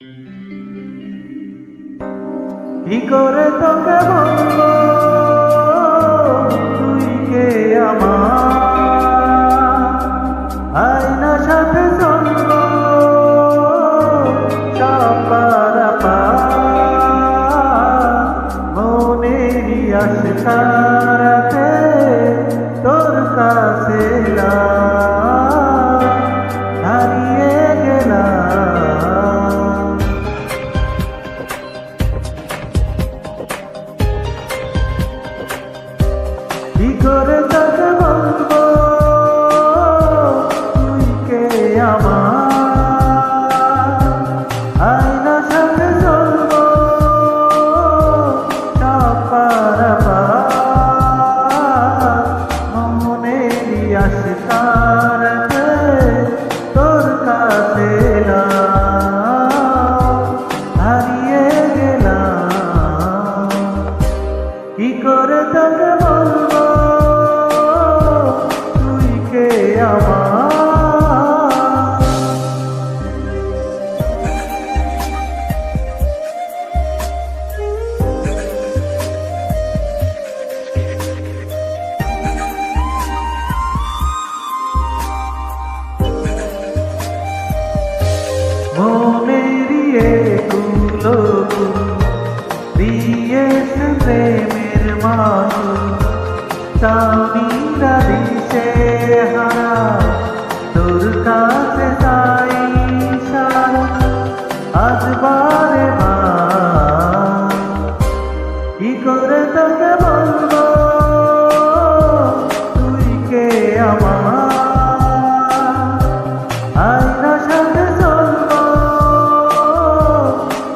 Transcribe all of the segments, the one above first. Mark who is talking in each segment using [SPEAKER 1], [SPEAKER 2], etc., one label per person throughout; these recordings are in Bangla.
[SPEAKER 1] কি করে তোকে বলবো তুই কে আমার, আয়না সাথে চলবো সব পারাপার, মনেরই আশা রাখে তোর কাছে হারিয়ে গেলাম। কি করে তোকে বলবো তুই কে আমার, আয়না সাথে চলবো সব পারাপার, মনেরই আশা রাখে তোর কাছে হারিয়ে গেলাম। কি করে তোকে বলবো তুই কে আমার। মনেরই এগুলো দিয়েছে প্রেমের মাসুল, স্বামীরা দিশে হারা তোর কাছে যাই সারা, আজ বারে বার। কি করে তোকে বলবো তুই কে আমার, আয়না সাথে চলবো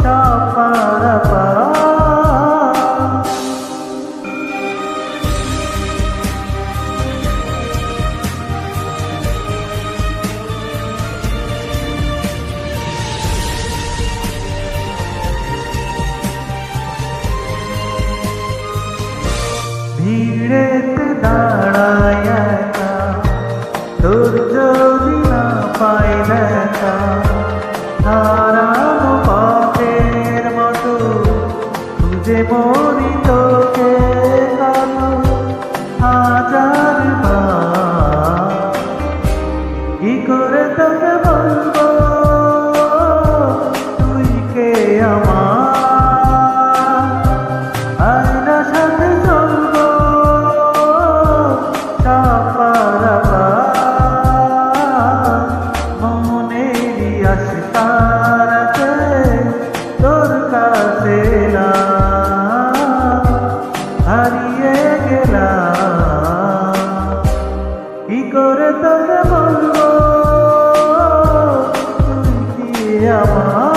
[SPEAKER 1] সব পারাপার। ভিড়েতে দাঁড়ায় একা তোর যদি না পাই দেখা, হারানো পথের মতো খুঁজে মরি তোকে কালো হাজার বার। কি করে তোকে বলবো তুই কে আমার, আয়না সাথে চলবো সব পারাপার, মনেরই আশা রাখে তোর কাছে হারিয়ে গেলাম। কি করে তোকে বলবো তুই কি আমার।